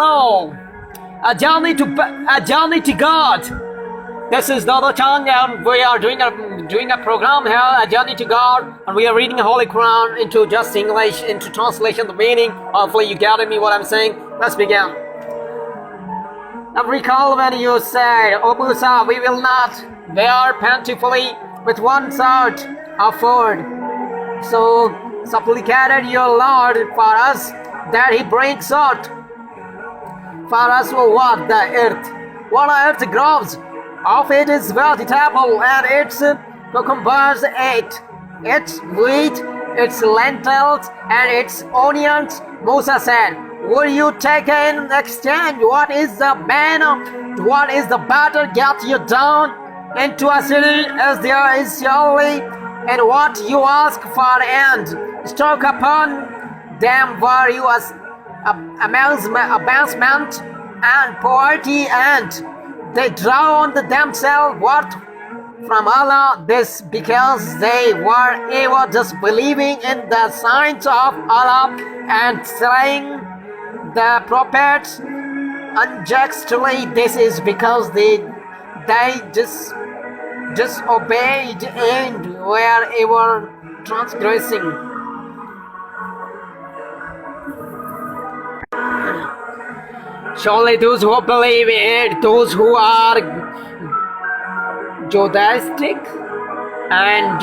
Hello, a journey to God. This is Dodo Chang, and we are doing a program here, a journey to God, and we are reading the Holy Quran into just English, into translation, the meaning. Hopefully, you gather me what I'm saying. Let's begin. Now recall when you said, O Musa, we will not bear plentifully with one sort of food. So supplicated your Lord for us that He brings out for us what the earth. What earth grows of it is vegetable, and its cucumbers, its wheat, its lentils, and its onions. Musa said, will you take in exchange what is the manna, what is the battle get you down into a city as there is surely, and what you ask for and struck upon them were you as abasement and poverty, and they drowned themselves what from Allah, this because they were ever disbelieving in the signs of Allah and slaying the prophets unjustly. This is because they disobeyed and were ever transgressing. Surely those who believe in those who are Judaistic and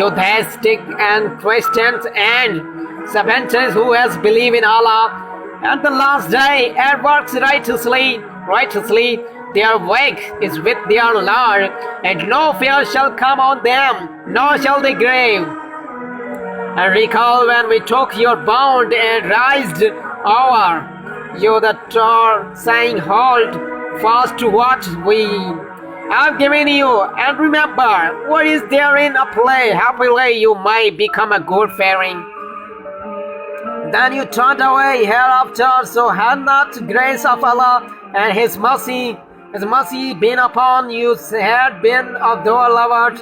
Christians and Sabbathans who has believed in Allah and the last day and works righteously, their work is with their Lord, and no fear shall come on them, nor shall they grieve. And recall when we took your bond and raised over you the Torah, saying, hold fast to what we have given you, and remember what is therein a play, happily you may become a good faring. Then you turned away hereafter, so had not grace of Allah and His mercy been upon you, had been of those lovers,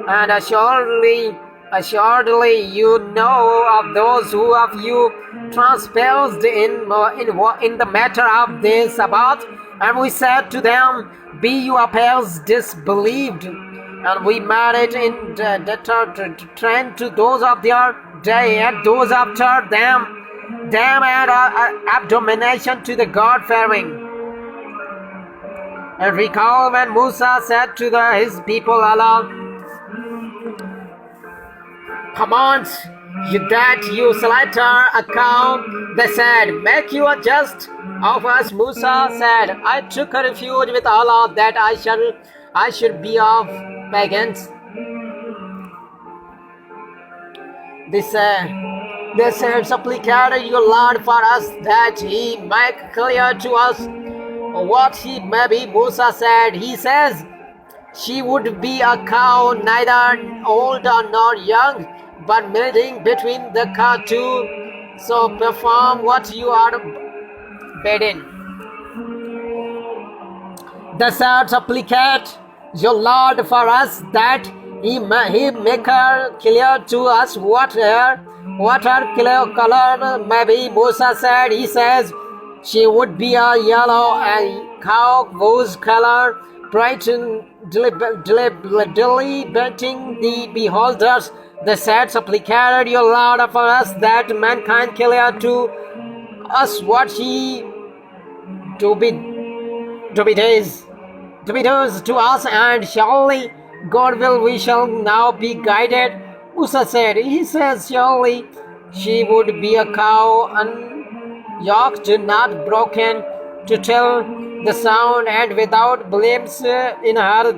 and assuredly you know of those who have you transposed in the matter of this about, and we said to them, be you appears disbelieved, and we made it in the trend to those of their day and those after them and abomination to the God-fearing. And recall when Musa said to his people, Allah commands you that you slaughter a cow. They said, make you a just of us. Musa said, I took a refuge with Allah that I should be of pagans. They said, supplicated your Lord for us that He make clear to us what He may be. Musa said, He says, she would be a cow, neither old nor young, but milling between the two. So perform what you are bidden. They said, supplicate your Lord for us that He make her clear to us what her clear color may be. Musa said, He says, she would be a yellow and cow whose color bright and delibating the beholders. They said, supplicated your Lord for us that mankind clear to us what He to be does to us, and surely God will we shall now be guided. Musa said, He says, surely she would be a cow unyoked, not broken, to tell the sound and without blemish in her.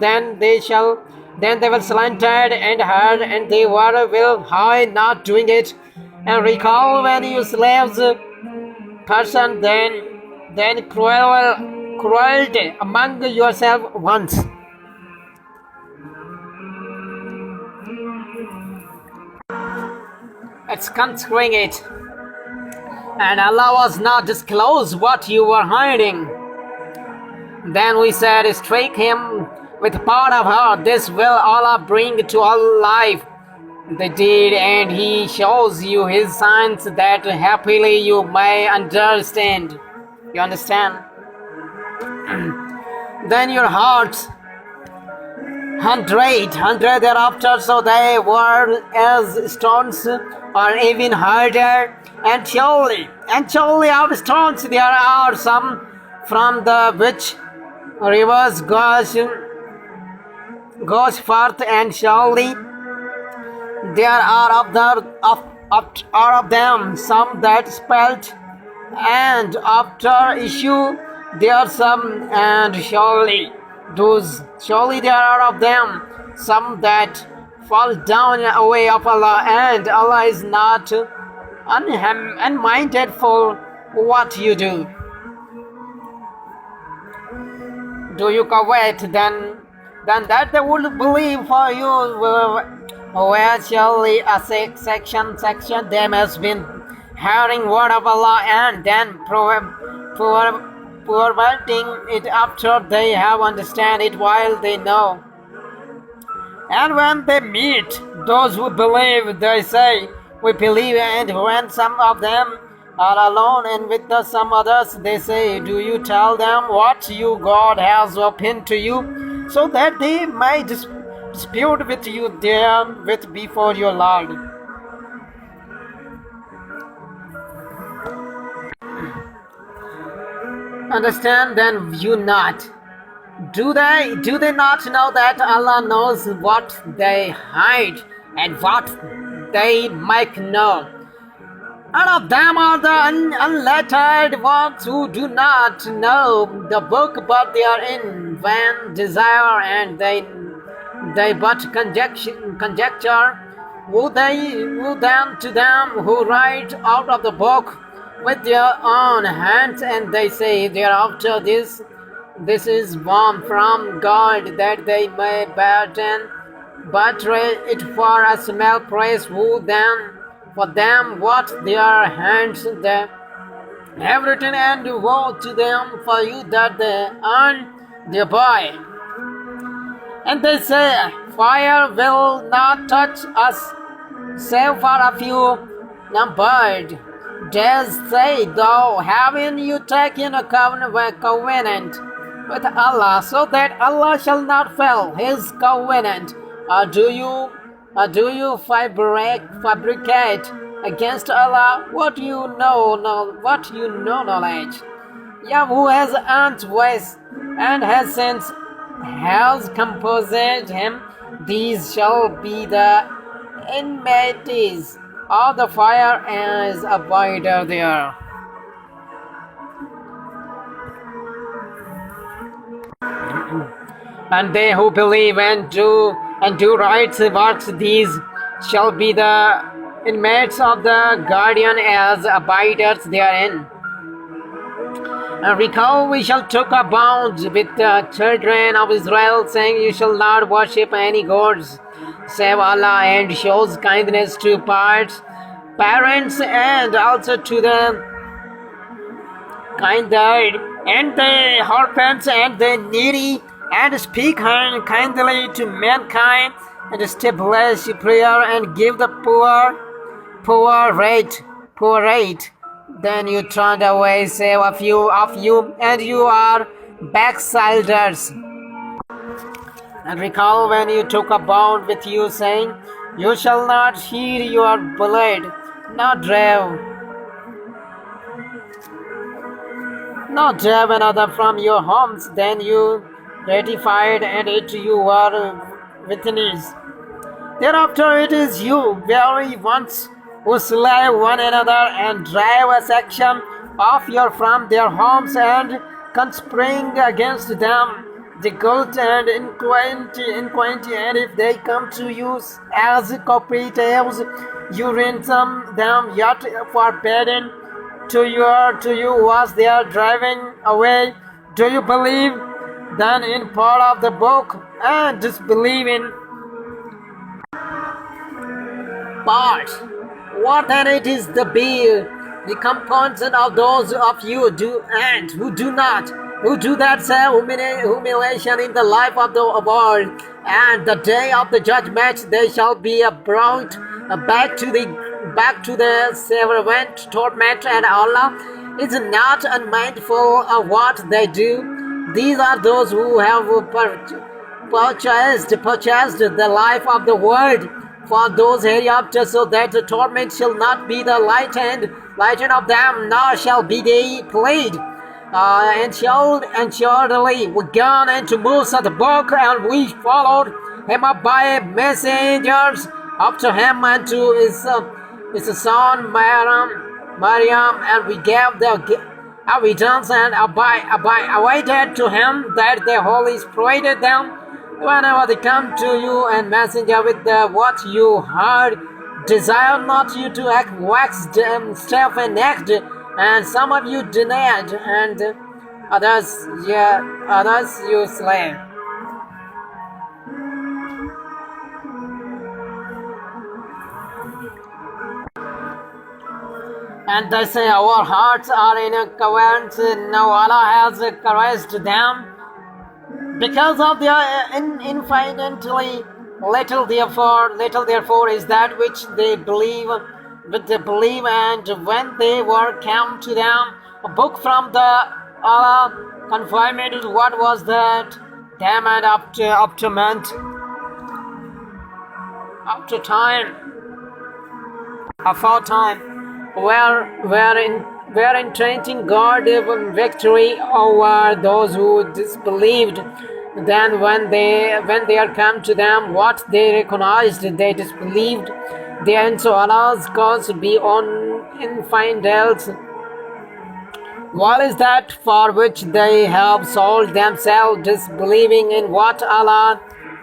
Then they will slanted and heard, and they will high not doing it. And recall when you slaves person then cruelty among yourself once. It's considering it, and Allah was not disclosed what you were hiding. Then we said, strike him with part of her. This will Allah bring to all life. They did, and He shows you His signs that happily you may understand. You understand? then your hearts hundred thereafter, so they were as stones, or even harder. And surely out of stones there are some from the which rivers goes forth, and surely there are of them some that spelt, and after issue there are some, and surely there are of them some that fall down away of Allah, and Allah is not unminded for what you do. Do you covet, then that they would believe for you, where surely a section them has been hearing word of Allah, and then perverting it after they have understand it while they know. And when they meet those who believe, they say, we believe. And when some of them are alone and with some others, they say, do you tell them what you God has opened to you, so that they might dispute with you therewith before your Lord. Understand then you not. Do they not know that Allah knows what they hide and what they make known? And of them are the unlettered ones who do not know the book, but they are in vain desire, and they but conjecture. Who then to them who write out of the book with their own hands, and they say thereafter, this is born from God, that they may betray it for a small price. Who then for them what their hands they have written, and woe to them for you that they earn thereby. And they say, fire will not touch us save for a few numbered days. Say thou, haven't you taken a covenant with Allah, so that Allah shall not fail his covenant? Or do you fabricate against Allah what you know knowledge? Yah, who has earned ways and has composed him, these shall be the inmates of the fire as abider there. And they who believe and do right works, these shall be the inmates of the guardian as abiders therein. And recall, we shall took a bond with the children of Israel, saying, you shall not worship any gods save Allah, and shows kindness to parents, and also to the kindred, and the orphans, and the needy, and speak kindly to mankind, and establish prayer, and give the poor rate. Then you turned away, save a few of you, and you are backsliders. And recall when you took a bond with you, saying, you shall not hear your blood, not drive another from your homes. Then you ratified, and it you were witnesses. Thereafter it is you very ones who slay one another, and drive a section of you from their homes, and conspiring against them the guilt and iniquity, and if they come to you as cooperatives, you ransom them, yet forbidden to you was their driving away. Do you believe then in part of the book, and disbelieve in part? What then it is the component of those of you who do that same humiliation in the life of the world, and the day of the judgment they shall be brought back to the servant torment, and Allah is not unmindful of what they do. These are those who have purchased the life of the world for those hereafter, so that the torment shall not be the lightened of them, nor shall be they plagued. And surely we gone into Musa the book, and we followed him up by messengers after him and to his son Maryam, and we gave the evidence and awaited to him that the Holy Spirit them whenever they come to you and messenger with what you heard. Desire not you to wax stiff and necked, and some of you denied, and others you slay. And they say, our hearts are in a covenant, now Allah has caressed them because of their infinitely little therefore is that which they believe, and when they were come to them a book from the Allah confirmed what was that them, and after month, after time, after time, were entreating God victory over those who disbelieved. Then when there come to them what they recognized, they disbelieved. Then so Allah's cause be on infidels. What is that for which they have sold themselves, disbelieving in what Allah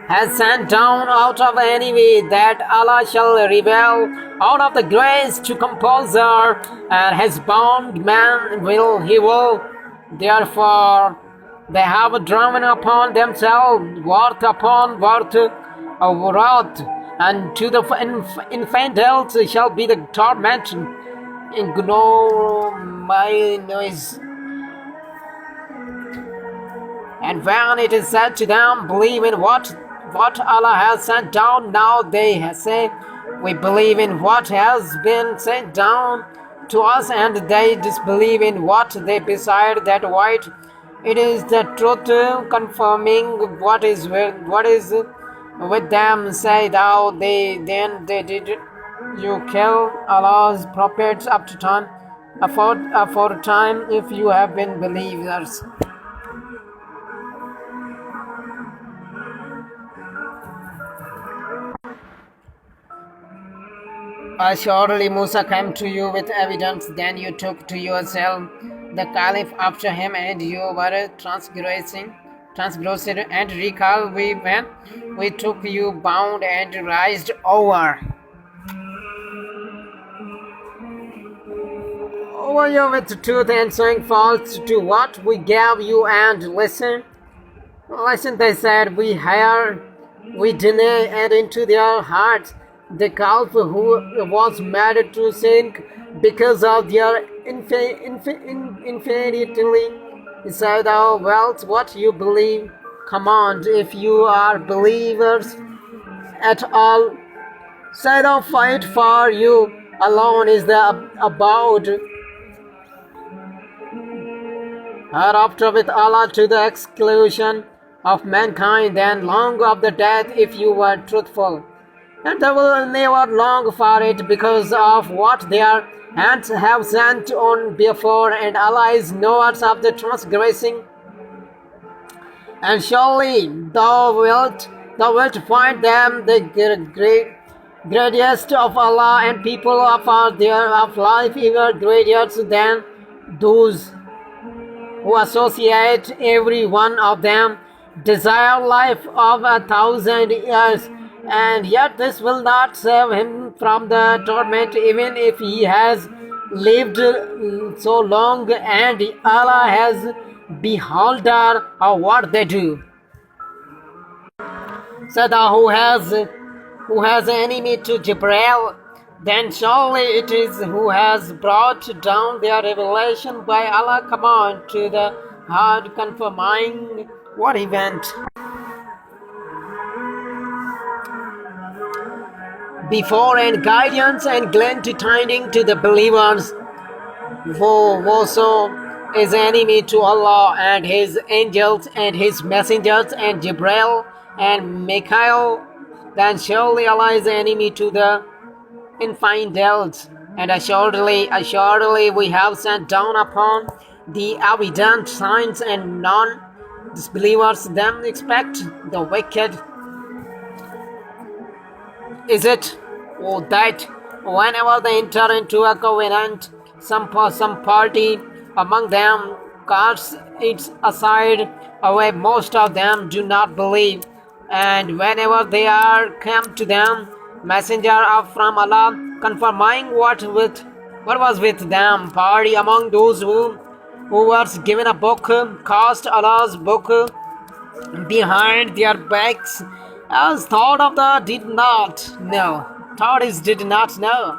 has sent down out of envy, that Allah shall reveal out of the grace to composer, and has bound man he will. Therefore they have driven upon themselves worth upon worth of wrath, and to the infidels shall be the torment in noise. And when it is said to them, believe in what Allah has sent down, now they say, we believe in what has been sent down to us, and they disbelieve in what they beside that white. It is the truth, confirming what is with them. Say thou, they did you kill Allah's prophets up to time, for time, if you have been believers. Assuredly Musa came to you with evidence, then you took to yourself the caliph after him, and you were transgressing. And recall when we took you bound and raised over you with truth, and showing false to what we gave you. And listen, they said, we hear, we deny, and into their hearts the calf who was made to sink because of their infinitely inside our wealth. What you believe, command, if you are believers at all. Say thou, fight for you alone is the abode hereafter with Allah, to the exclusion of mankind, then long of the death, if you were truthful. And they will never long for it, because of what their hands have sent on before, and Allah is knower of the transgressing. And surely thou wilt find them the greatest of Allah, and people of life even greater than those who associate. Every one of them desire life of 1,000 years, and yet this will not save him from the torment, even if he has lived so long, and Allah has beholder of what they do. So who has enemy to Jibreel, then surely it is who has brought down their revelation by Allah command to the heart, confirming what event before, and guidance and glenty tidings to the believers. For also is enemy to Allah and His angels and His messengers and Jibreel and Michael, then surely Allah is enemy to the infidels. And assuredly we have sent down upon the evident signs, and non-disbelievers them expect the wicked. Is it that whenever they enter into a covenant, some party among them casts it aside away? Most of them do not believe, and whenever they are come to them, messenger of from Allah, confirming what was with them, party among those who was given a book cast Allah's book behind their backs, as thought of the did not know. Thought is did not know.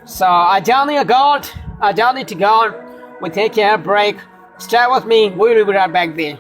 So a journey to God. We take a break. Stay with me. We will be right back there.